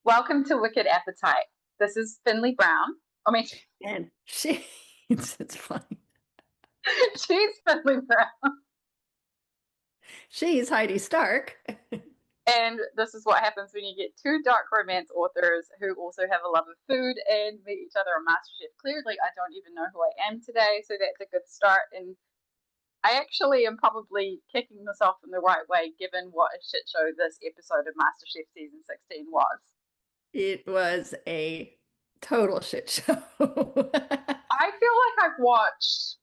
Welcome to Wicked Appetite. This is Finley Brown. I mean, And she, it's funny. she's Finley Brown. She's Heidi Stark. And this is what happens when you get two dark romance authors who also have a love of food and meet each other on MasterChef. Clearly, I don't even know who I am today, so that's a good start. And I actually am probably kicking this off in the right way, given what a shit show this episode of MasterChef season 16 was. It was a total shit show. I feel like I've watched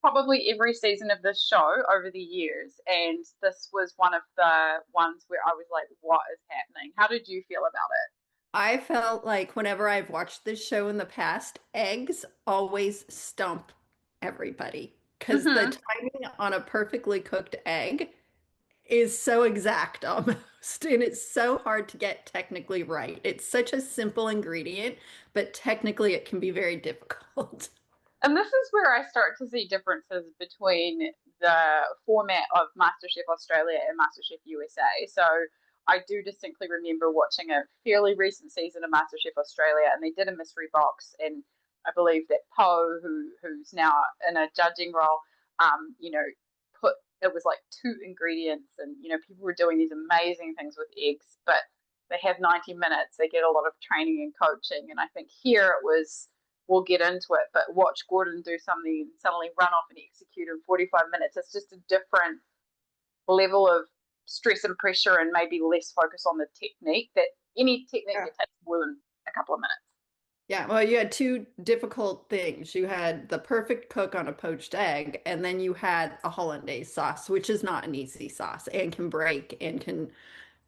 probably every season of this show over the years, and this was one of the ones where I was like, what is happening? How did you feel about it? I felt like whenever I've watched this show in the past, eggs always stump everybody because the Mm-hmm. timing on a perfectly cooked egg is so exact almost, and it's so hard to get technically right. It's such a simple ingredient, but technically it can be very difficult. And this is where I start to see differences between the format of MasterChef Australia and MasterChef USA. So I do distinctly remember watching a fairly recent season of MasterChef Australia, and they did a mystery box, and I believe that who's now in a judging role, you know, put it was like two ingredients, and people were doing these amazing things with eggs, but they have 90 minutes. They get a lot of training and coaching, and I think here it was we'll get into it, but watch Gordon do something and suddenly run off and execute in 45 minutes. It's just a different level of stress and pressure and maybe less focus on the technique that any technique that takes more than a couple of minutes. Yeah, well, you had two difficult things. You had the perfect cook on a poached egg, and then you had a hollandaise sauce, which is not an easy sauce and can break and can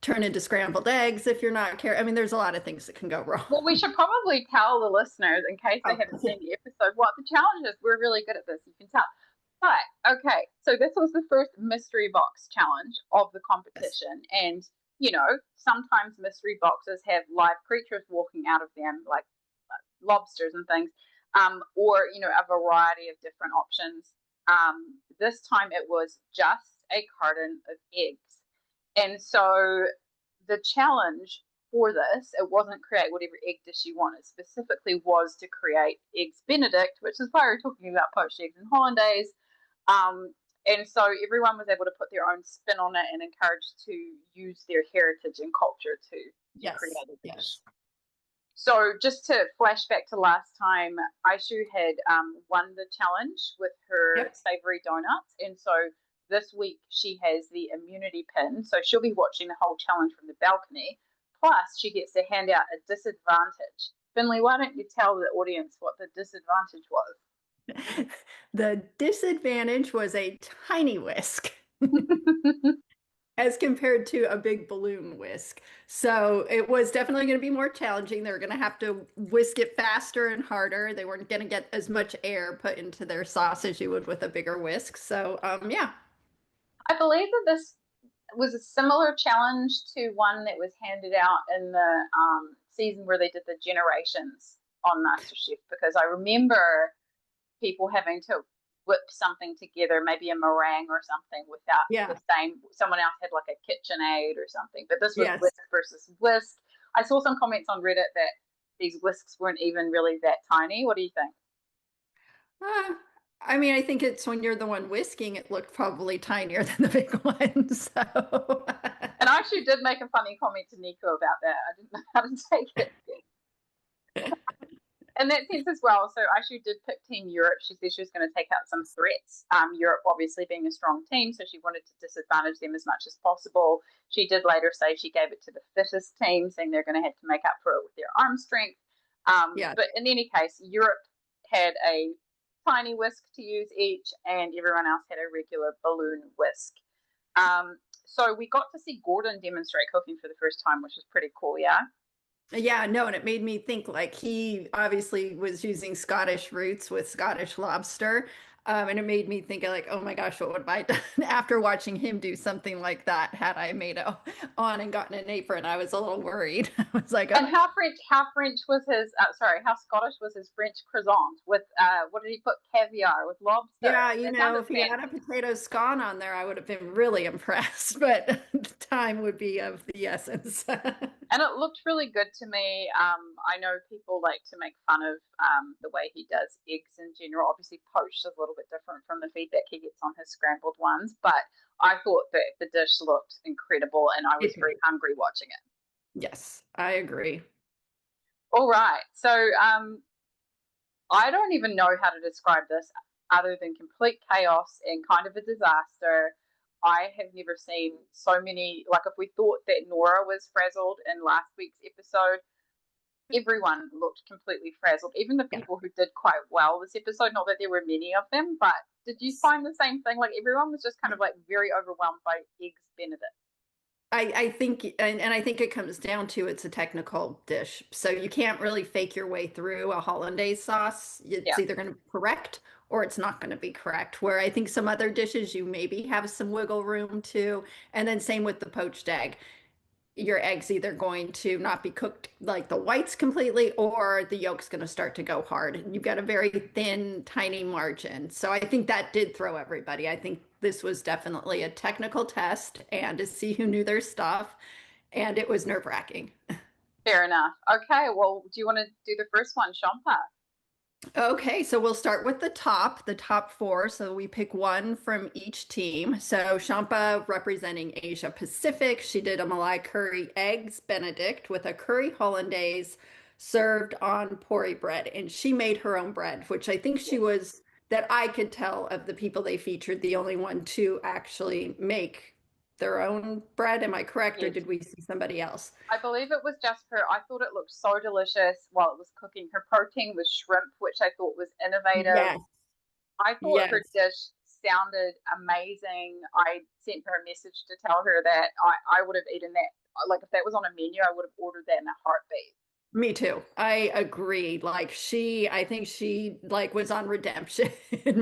turn into scrambled eggs if you're not care. I mean, there's a lot of things that can go Well, we wrong. should probably tell the listeners, in case they Oh, haven't seen the episode, what the challenge is. We're really good at this, you can tell. But okay, so this was the first mystery box challenge of the yes. competition. And, sometimes mystery boxes have live creatures walking out of them, like lobsters and things, or, a variety of different options. This time it was just a carton of eggs. And so the challenge for this, it wasn't create whatever egg dish you wanted. Specifically was to create eggs Benedict, which is why we're talking about poached eggs and hollandaise. And so everyone was able to put their own spin on it and encouraged to use their heritage and culture to create Yes. a dish. Yes. So just to flash back to last time, Aishu had won the challenge with her Yep. savory donuts, and so this week she has the immunity pin, so she'll be watching the whole challenge from the balcony. Plus, she gets to hand out a disadvantage. Finley, why don't you tell the audience what the disadvantage was? The disadvantage was a tiny whisk as compared to a big balloon whisk. So it was definitely going to be more challenging. They were going to have to whisk it faster and harder. They weren't going to get as much air put into their sauce as you would with a bigger whisk. So, yeah. I believe that this was a similar challenge to one that was handed out in the season where they did the generations on MasterChef, because I remember people having to whip something together, maybe a meringue or something without the Yeah. same. Someone else had like a KitchenAid or something, but this was Yes. whisk versus whisk. I saw some comments on Reddit that these whisks weren't even really that tiny. What do you think? Uh, I mean, I think it's when you're the one whisking, it looked probably tinier than the big one. So, And I actually did make a funny comment to Nico about that. I didn't know how to take it. In that sense as well. So Aishu did pick Team Europe. She said she was going to take out some threats. Europe obviously being a strong team, so she wanted to disadvantage them as much as possible. She did later say she gave it to the fittest team, saying they're going to have to make up for it with their arm strength. yeah. But in any case, Europe had a tiny whisk to use each, and everyone else had a regular balloon whisk. So we got to see Gordon demonstrate cooking for the first time, which was pretty cool, yeah. Yeah, no, and it made me think like he obviously was using Scottish roots with Scottish lobster. And it made me think of like, oh my gosh, what would I done after watching him do something like that had I made it on and gotten an apron? I was a little worried. I was like, And oh, how French was his? Sorry, how Scottish was his French croissant with? What did he put? Caviar with lobster. yeah, That if sounded he had a fancy. potato scone on there, I would have been really impressed, but time would be of the essence. And it looked really good to me. I know people like to make fun of the way he does eggs in general. Obviously, poached is a little bit different from the feedback he gets on his scrambled ones, but I thought that the dish looked incredible and I was very hungry watching it. Yes, I agree. All right. So I don't even know how to describe this other than complete chaos and kind of a disaster. I have never seen so many, like, if we thought that Nora was frazzled in last week's episode, everyone looked completely frazzled, even the Yeah. people who did quite well this episode. Not that there were many of them, but did you find the same thing? Like, everyone was just kind of like very overwhelmed by Eggs Benedict. I think, and I think it comes down to it's a technical dish. So you can't really fake your way through a hollandaise sauce. It's Yeah. either going to be correct or it's not going to be correct. Where I think some other dishes you maybe have some wiggle room to. And then same with the poached egg. Your egg's either going to not be cooked like the whites completely or the yolk's going to start to go hard. And you've got a very thin, tiny margin. So I think that did throw everybody. I think this was definitely a technical test and to see who knew their stuff. And it was nerve-wracking. Fair enough. Okay, well, do you want to do the first one, Shompa? Okay, so we'll start with the top four. So we pick one from each team. So Shompa representing Asia Pacific. She did a malai curry eggs Benedict with a curry hollandaise served on pori bread. And she made her own bread, which I think she was, that I could tell of the people they featured, the only one to actually make their own bread. Am I correct? Or Yes. did we see somebody else? I believe it was just her. I thought it looked so delicious while it was cooking. Her protein was shrimp, which I thought was innovative. Yes, I thought her yes. dish sounded amazing. I sent her a message to tell her that I would have eaten that. Like, if that was on a menu, I would have ordered that in a heartbeat. Me too. I agree. I think she like was on redemption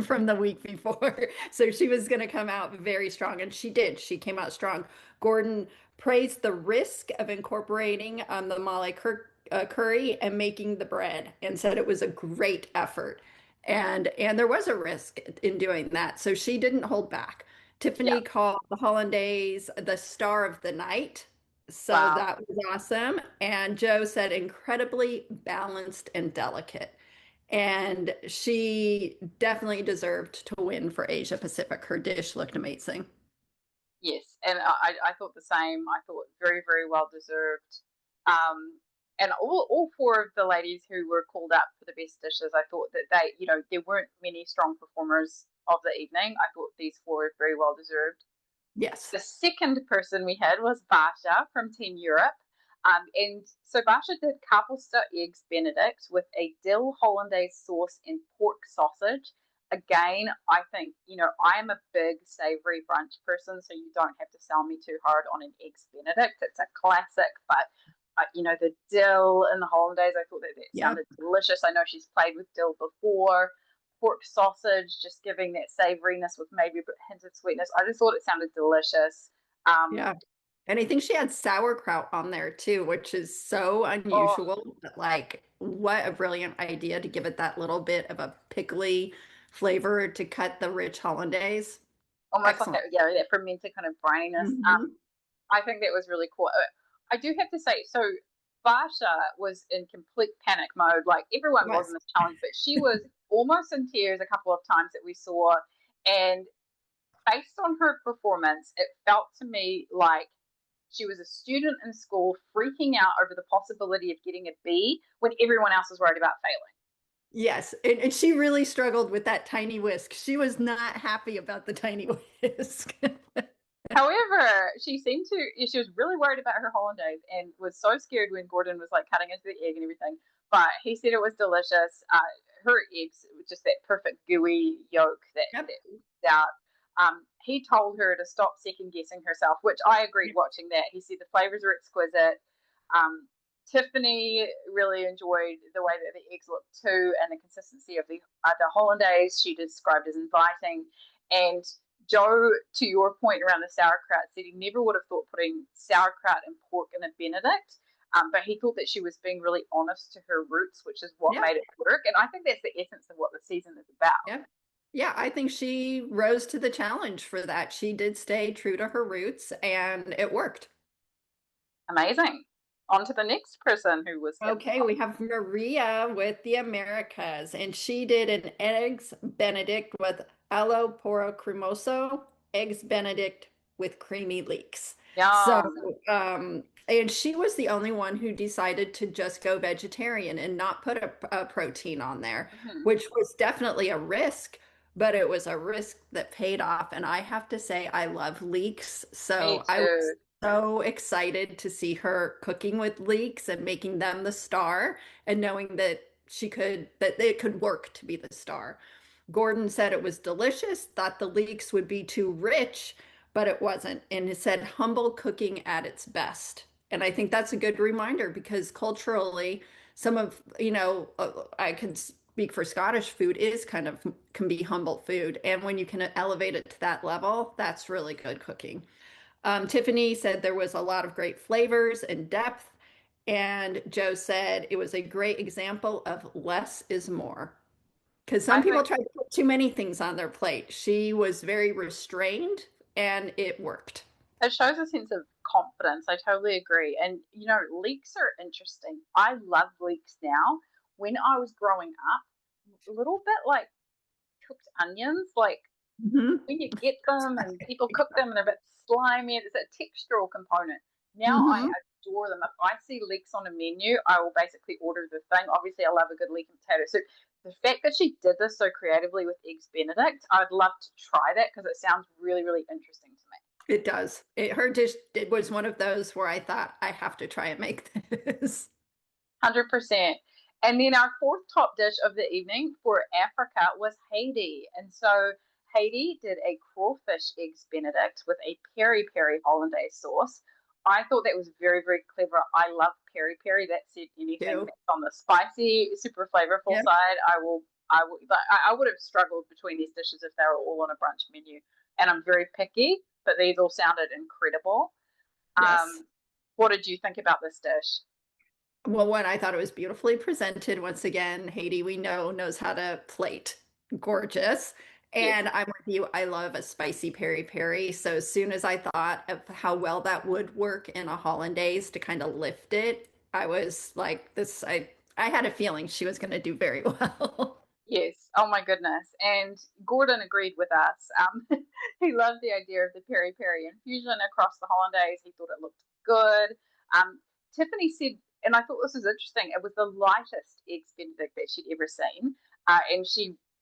from the week before. So she was going to come out very strong and she did. She came out strong. Gordon praised the risk of incorporating the curry and making the bread and said it was a great effort. And there was a risk in doing that. So she didn't hold back. Yeah. Tiffany called the hollandaise the star of the night. So Wow. that was awesome. And Joe said incredibly balanced and delicate. And she definitely deserved to win for Asia Pacific. Her dish looked amazing. Yes, and I thought the same. I thought very, very well deserved. And all four of the ladies who were called up for the best dishes, I thought that there weren't many strong performers of the evening. I thought these four were very well deserved. Yes. The second person we had was Basha from Team Europe. And so Basha did Kapelster eggs Benedict with a dill hollandaise sauce and pork sausage. Again, I think, I'm a big savory brunch person, so you don't have to sell me too hard on an eggs Benedict. It's a classic, but the dill and the hollandaise, I thought that Yeah. sounded delicious. I know she's played with dill before. Pork sausage, just giving that savoriness with maybe a hint of sweetness. I just thought it sounded delicious. Yeah. And I think she had sauerkraut on there too, which is so Oh, unusual. But like, what a brilliant idea to give it that little bit of a pickly flavor to cut the rich hollandaise. almost like Excellent. that fermented kind of brininess. Hmm. I think that was really cool. I do have to say, so Basha was in complete panic mode. Like, everyone was in Yes. this challenge, but she was almost in tears a couple of times that we saw. And based on her performance, it felt to me like she was a student in school freaking out over the possibility of getting a B when everyone else was worried about failing. Yes. And she really struggled with that tiny whisk. She was not happy about the tiny whisk. However, she was really worried about her hollandaise and was so scared when Gordon was like cutting into the egg and everything. But he said it was delicious. Her eggs, just that perfect gooey yolk Yep. that oozed out. He told her to stop second guessing herself, which I agreed watching that. He said the flavors are exquisite. Tiffany really enjoyed the way that the eggs looked too, and the consistency of the hollandaise she described as inviting. And Joe, to your point around the sauerkraut, said he never would have thought putting sauerkraut and pork in a Benedict, but he thought that she was being really honest to her roots, which is what Yeah. made it work. And I think that's the essence of what the season is about. Yeah. Yeah, I think she rose to the challenge for that. She did stay true to her roots and it worked. Amazing. On to the next person who was in. Okay, we have Maria with the Americas, and she did an eggs Benedict with allo poro cremoso, eggs Benedict with creamy leeks. So, Yum. and she was the only one who decided to just go vegetarian and not put a protein on there, Mhm. which was definitely a risk, but it was a risk that paid off. And I have to say, I love leeks, Me so I was too. so excited to see her cooking with leeks and making them the star and knowing that that it could work to be the star. Gordon said it was delicious, thought the leeks would be too rich, but it wasn't. And it said humble cooking at its best. And I think that's a good reminder because culturally, some of, I can speak for Scottish food is kind of can be humble food. And when you can elevate it to that level, that's really good cooking. Tiffany said there was a lot of great flavors and depth. And Joe said it was a great example of less is more. Because some I people think try to put too many things on their plate. She was very restrained and it worked. it shows a sense of confidence. I totally agree. And, leeks are interesting. I love leeks now. When I was growing up, a little bit like cooked onions, like Hmm. when you get them and people cook them and they're a bit slimy, there's a textural component. Now I Hmm. adore them. If I see leeks on a menu, I will basically order the thing. Obviously, I love a good leek and potato soup. The fact that she did this so creatively with eggs Benedict, I'd love to try that because it sounds really, really interesting to me. It does. Her dish, it was one of those where I thought I have to try and make this. 100%. And then our fourth top dish of the evening for Africa was Haiti. And so Haiti did a crawfish eggs Benedict with a peri hollandaise sauce. I thought that was very, very clever. I love peri. That said, anything Too. that's on the spicy, super flavorful Yeah. side, I would have struggled between these dishes if they were all on a brunch menu. And I'm very picky, but these all sounded incredible. Yes. Um, what did you think about this dish? Well, one, I thought it was beautifully presented. Once again, Haiti, we know, knows how to plate. Gorgeous. Yes. And I'm with you. I love a spicy peri peri. So as soon as I thought of how well that would work in a hollandaise to kind of lift it, I was like, I had a feeling she was going to do very well. Yes. Oh my goodness. And Gordon agreed with us. He loved the idea of the peri infusion across the hollandaise. He thought it looked good. Tiffany said, and I thought this was interesting. It was the lightest eggs Benedict that she'd ever seen,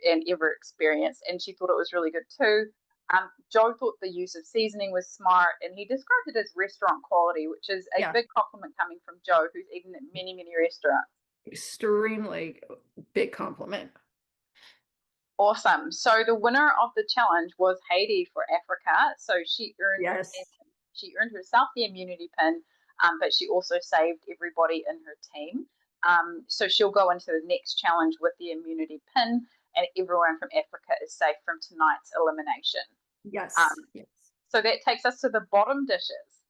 and ever experienced, and she thought it was really good too. Joe thought the use of seasoning was smart, and he described it as restaurant quality, which is a Yeah, big compliment coming from Joe, who's eaten at many, many restaurants. extremely big compliment. Awesome. So the winner of the challenge was Haiti for Africa. So Yes. she earned herself the immunity pin, but she also saved everybody in her team. So she'll go into the next challenge with the immunity pin, and everyone from Africa is safe from tonight's elimination. Yes. Um, Yes. so that takes us to the bottom dishes.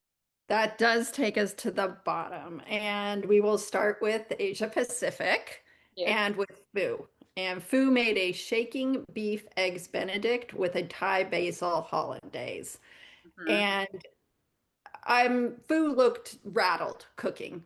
That does take us to the bottom, and we will start with Asia Pacific Yes. and with Fu. And Fu made a shaking beef eggs Benedict with a Thai basil hollandaise. Mm-hmm. And Fu looked rattled cooking.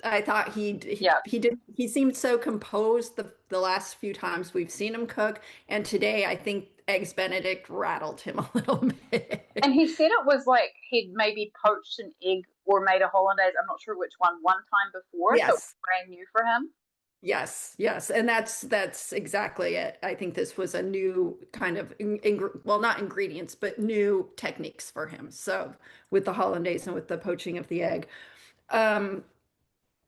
I thought Yeah. he seemed so composed the last few times we've seen him cook, and today I think eggs Benedict rattled him a little And bit. he said it was like he'd maybe poached an egg or made a hollandaise. I'm not sure which one time before, so it was Yes. brand new for him. Yes, yes, and that's exactly it. I think this was a new kind of well, not ingredients, but new techniques for him. So with the hollandaise and with the poaching of the egg. Um,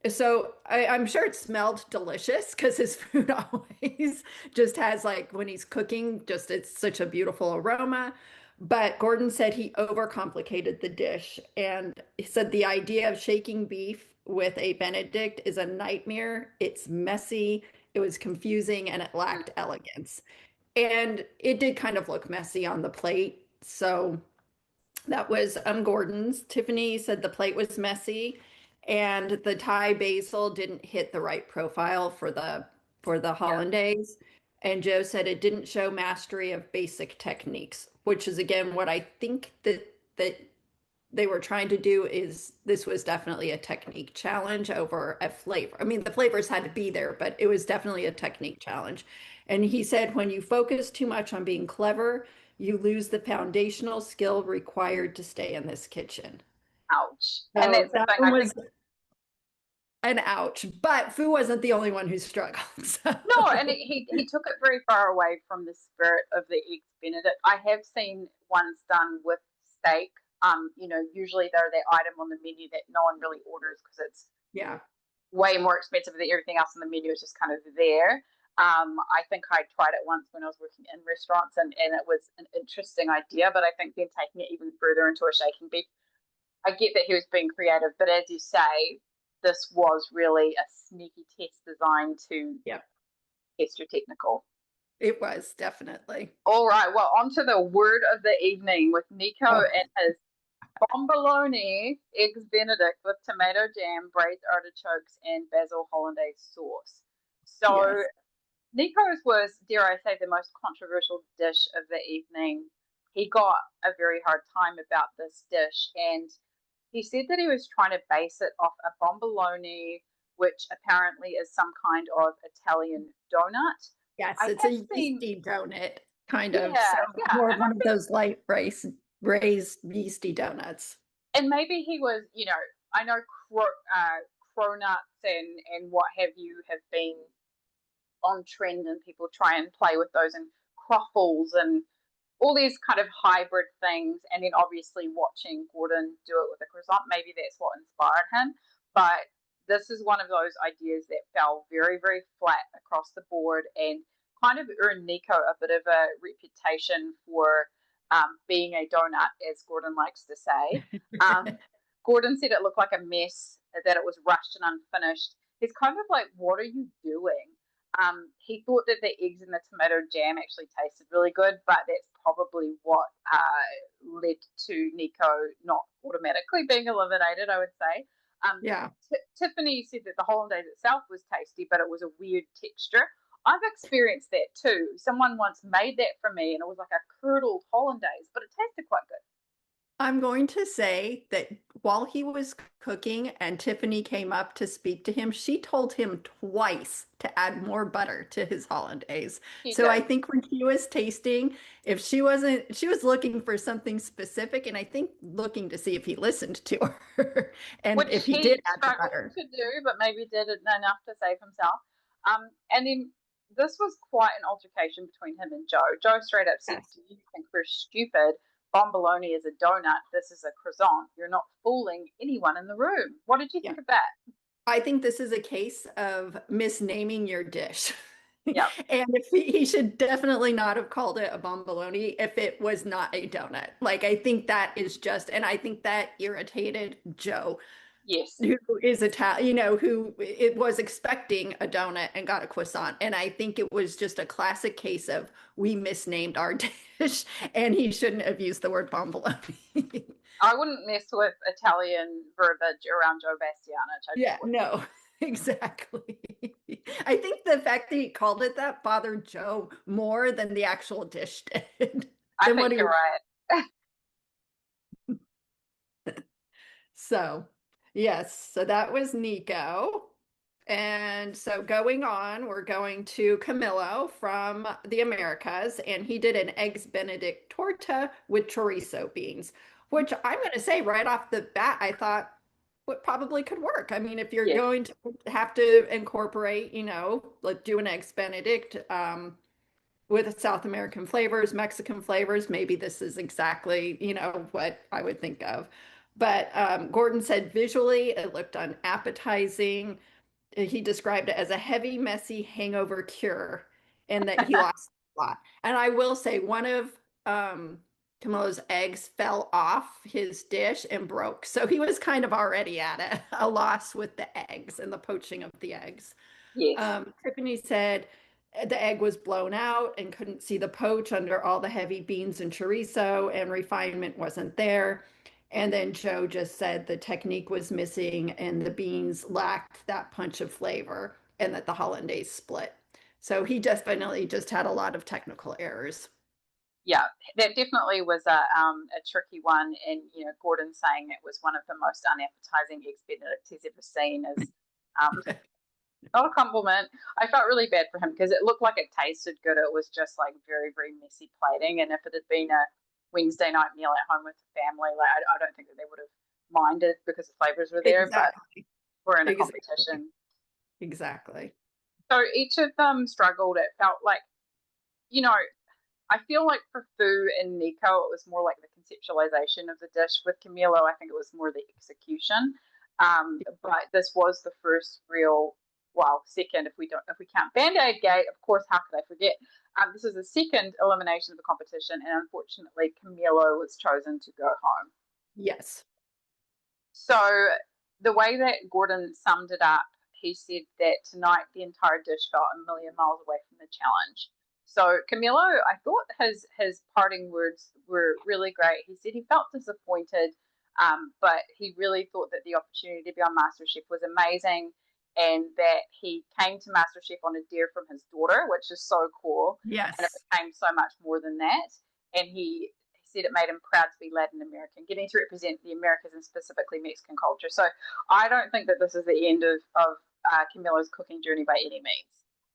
so I'm sure it smelled delicious because his food always just has like when he's cooking, just it's such a beautiful aroma. But Gordon said he overcomplicated the dish and he said the idea of shaking beef with a Benedict is a nightmare. It's messy, it was confusing, and it Mm. lacked elegance. And it did kind of look messy on the plate. So that was Gordon's. Tiffany said the plate was messy and the Thai basil didn't hit the right profile for the Yeah. hollandaise. And Joe said it didn't show mastery of basic techniques, which is again what I think that they were trying to do is this was definitely a technique challenge over a flavor. I mean, the flavors had to be there, but it was definitely a technique challenge. And he said, when you focus too much on being clever, you lose the foundational skill required to stay in this kitchen. Ouch. And So that's the that thing. one I was think an ouch, but Fu wasn't the only one who struggled. no, and So he took it very far away from the spirit of the eggs Benedict. I have seen ones done with steak. Usually they're the item on the menu that no one really orders because it's yeah. way more expensive than everything else on the menu is just kind of there. I think I tried it once when I was working in restaurants, and it was an interesting idea, but I think then taking it even further into a shaking beef, I get that he was being creative, but as you say, this was really a sneaky test designed to Yeah, test your technical. it was definitely. All right, well, on to the word of the evening with Nico Oh, and his bomboloni eggs Benedict with tomato jam, braised artichokes, and basil hollandaise sauce. So yes. Nico's was, dare I say, the most controversial dish of the evening. He got a very hard time about this dish, and he said that he was trying to base it off a bomboloni, which apparently is some kind of Italian donut. Yes, I it's have a seen, yeasty donut, kind of. So yeah, yeah, more and one of those light raised yeasty donuts. maybe he was, I know cronuts and what have you have been on trend, and people try and play with those and croffles and all these kind of hybrid things. And then obviously watching Gordon do it with a croissant, maybe that's what inspired him. But this is one of those ideas that fell very, very flat across the board and kind of earned Nico a bit of a reputation for being a donut, as Gordon likes to say. Um, Gordon said it looked like a mess, that it was rushed and unfinished. He's kind of like, what are you doing? He thought that the eggs and the tomato jam actually tasted really good, but that's probably what led to Nico not automatically being eliminated, I would say. Yeah. Tiffany said that the hollandaise itself was tasty, but it was a weird texture. I've experienced that too. Someone once made that for me, and it was like a curdled hollandaise, but it tasted quite good. I'm going to say that while he was cooking and Tiffany came up to speak to him, she told him twice to add more butter to his hollandaise. She So I did, think when she was tasting, if she wasn't, she was looking for something specific and I think looking to see if he listened to her and which if he did he add the struggled butter. to do, but maybe did it enough to save himself. And then this was quite an altercation between him and Joe. Joe straight up said, Yes. "Do you think we're stupid? Bomboloni is a donut. This is a croissant. You're not fooling anyone in the room." What did you Yeah. think of that? I think this is a case of misnaming your dish. Yeah. And if he should definitely not have called it a bomboloni if it was not a donut. Like I think that is just, and I think that irritated Joe, Yes. who is Italian, who it was expecting a donut and got a croissant. And I think it was just a classic case of we misnamed our dish, and he shouldn't have used the word bomboloni. I wouldn't mess with Italian verbiage around Joe Bastianich. I just Yeah, wouldn't. no, exactly. I think the fact that he called it that bothered Joe more than the actual dish did. I Than what think he you're was. right. So, yes, so that was Nico. And so going on, we're going to Camilo from the Americas, and he did an eggs Benedict torta with chorizo beans, which I'm going to say right off the bat, I thought what probably could work. I mean, if you're Yes. going to have to incorporate, like do an eggs Benedict with South American flavors, Mexican flavors, maybe this is exactly, what I would think of. But Gordon said visually it looked unappetizing. He described it as a heavy, messy hangover cure and that he lost a lot. And I will say one of Camilo's eggs fell off his dish and broke. So he was kind of already at a loss with the eggs and the poaching of the eggs. Yes. Tiffany said the egg was blown out and couldn't see the poach under all the heavy beans and chorizo, and refinement wasn't there. And then Joe just said the technique was missing and the beans lacked that punch of flavor and that the hollandaise split. So he definitely just had a lot of technical errors. Yeah, that definitely was a tricky one, and Gordon saying it was one of the most unappetizing eggs Benedict he's ever seen is um, not a compliment. I felt really bad for him because it looked like it tasted good. It was just like very, very messy plating. And if it had been a Wednesday night meal at home with the family, like I don't think that they would have minded because the flavors were there. But Exactly. we're in a Exactly. competition. Exactly. So each of them struggled. It felt like, you know, I feel like for Fu and Nico, it was more like the conceptualization of the dish. With Camilo, I think it was more the execution. But this was the first real, well, second if we count Band-Aid Gate, of course, how could I forget? This is the second elimination of the competition, and unfortunately, Camilo was chosen to go home. Yes. So the way that Gordon summed it up, he said that tonight the entire dish felt a million miles away from the challenge. So Camilo, I thought his parting words were really great. He said he felt disappointed, but he really thought that the opportunity to be on MasterChef was amazing, and that he came to MasterChef on a dare from his daughter, which is so cool, and it Yes. became so much more than that. And he said it made him proud to be Latin American, getting to represent the Americas and specifically Mexican culture. So I don't think that this is the end of Camilo's cooking journey by any means.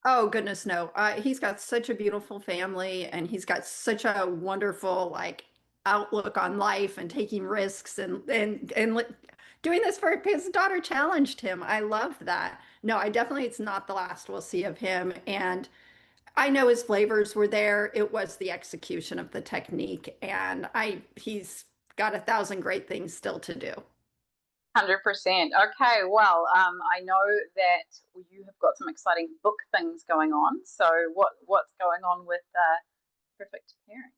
Oh, goodness, no. He's got such a beautiful family and he's got such a wonderful like outlook on life and taking risks and doing this for his daughter challenged him. I love that. No, I definitely it's not the last we'll see of him. And I know his flavors were there. It was the execution of the technique, and I he's got 1,000 great things still to do. 100%. Okay, well, I know that you have got some exciting book things going on. So what's going on with Perfect Pairing?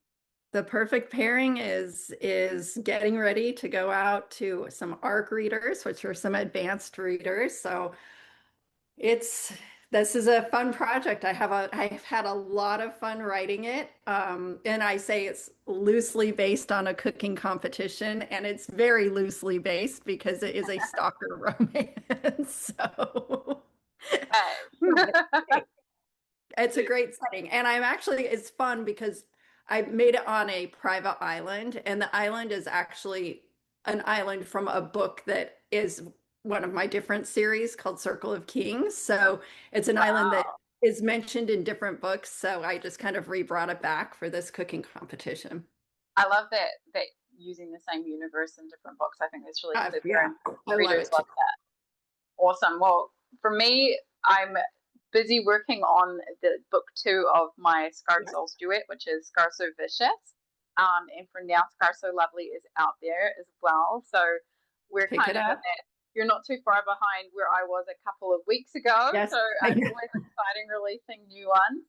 The perfect pairing is getting ready to go out to some ARC readers, which are some advanced readers. So it's this is a fun project. I've had a lot of fun writing it. And I say it's loosely based on a cooking competition, and it's very loosely based because it is a stalker romance. So Okay. it's a great setting. And I'm actually, it's fun because I made it on a private island, and the island is actually an island from a book that is one of my different series called Circle of Kings. So it's an island that Wow. is mentioned in different books. So I just kind of re-brought it back for this cooking competition. I love that using the same universe in different books. I think that's really clever, Yeah, and I love readers it too. love that. Awesome. Well, for me, I'm busy working on the book two of my Yeah, Scarsoul's duet, which is Scar So Vicious. And for now, Scar So Lovely is out there as well. So we're pick kind it of in up. that. You're not too far behind where I was a couple of weeks ago. Yes. So it's always exciting releasing new ones.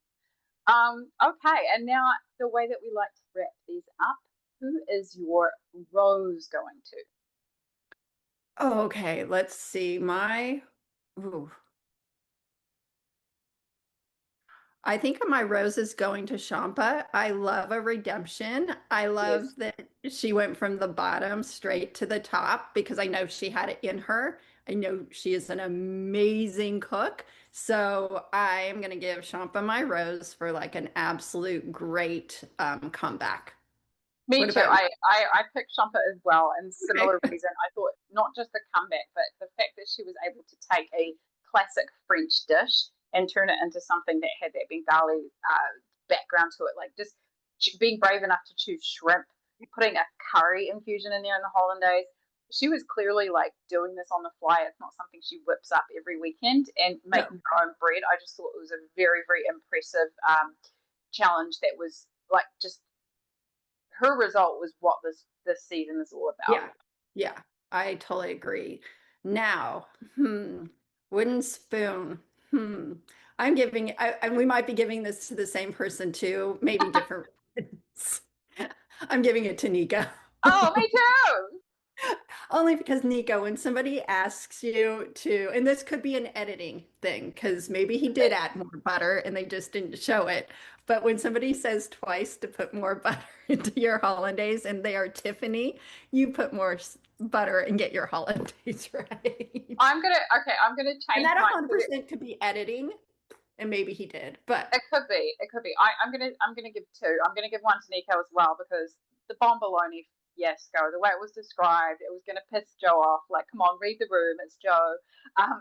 Okay, and now the way that we like to wrap these up, who is your rose going to? Oh, okay. Let's see. Ooh. I think my rose is going to Shompa. I love a redemption. I love Yes. that she went from the bottom straight to the top because I know she had it in her. I know she is an amazing cook. So I am going to give Shompa my rose for like an absolute great comeback. Me What too. about you? I picked Shompa as well, and Okay. similar reason. I thought not just the comeback, but the fact that she was able to take a classic French dish and turn it into something that had that Bengali background to it, like just being brave enough to choose shrimp, putting a curry infusion in there in the hollandaise. She was clearly like doing this on the fly. It's not something she whips up every weekend, and No. making her own bread. I just thought it was a very, very impressive challenge that was like just her result was what this season is all about. Yeah. Yeah. I totally agree. Now, wooden spoon. Hmm. And we might be giving this to the same person too, maybe different. I'm giving it to Nico. Oh, me too. Only because Nico, when somebody asks you to, and this could be an editing thing, because maybe he did add more butter and they just didn't show it. But when somebody says twice to put more butter into your hollandaise and they are Tiffany, you put more butter and get your hollandaise right. I'm gonna change And that mine. 100% could be editing. and maybe he did, but It could be. It could be. I'm gonna give two. I'm gonna give one to Nico as well because the bomboloni fiasco, the way it was described, it was gonna piss Joe off. Like, come on, read the room. It's Joe,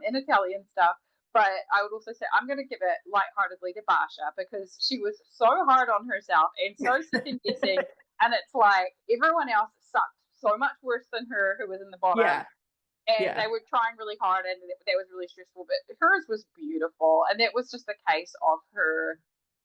in Italian stuff. But I would also say I'm gonna give it lightheartedly to Basha because she was so hard on herself and so second guessing, and it's like everyone else sucked so much worse than her who was in the bottom, yeah, and yeah. they were trying really hard, and that was really stressful. But hers was beautiful, and it was just a case of her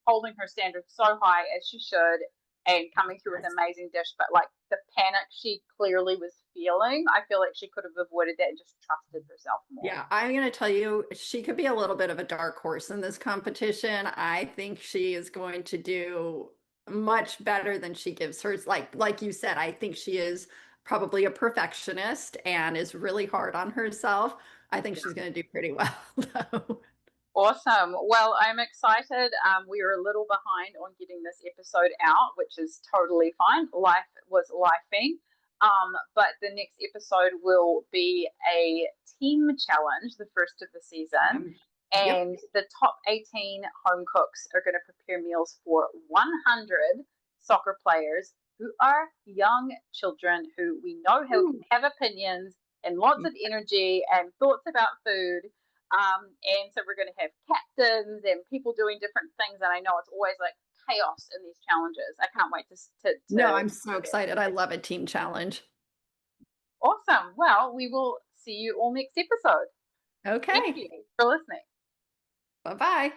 holding her standards so high as she should, and coming through with an amazing dish. But like the panic she clearly was feeling, I feel like she could have avoided that and just trusted herself more. Yeah, I'm going to tell you, she could be a little bit of a dark horse in this competition. I think she is going to do much better than she gives hers. Like you said, I think she is probably a perfectionist and is really hard on herself. I think she's going to do pretty well, though. Awesome. Well, I'm excited. We are a little behind on getting this episode out, which is totally fine. Life was lifing. But the next episode will be a team challenge, the first of the season. Yep. And the top 18 home cooks are going to prepare meals for 100 soccer players who are young children who we know have opinions and lots of energy and thoughts about food. And so we're going to have captains and people doing different things. And I know it's always like chaos in these challenges. I can't wait No, to I'm so excited. I love a team challenge. Awesome. Well, we will see you all next episode. Thank Okay. you for listening. Bye-bye.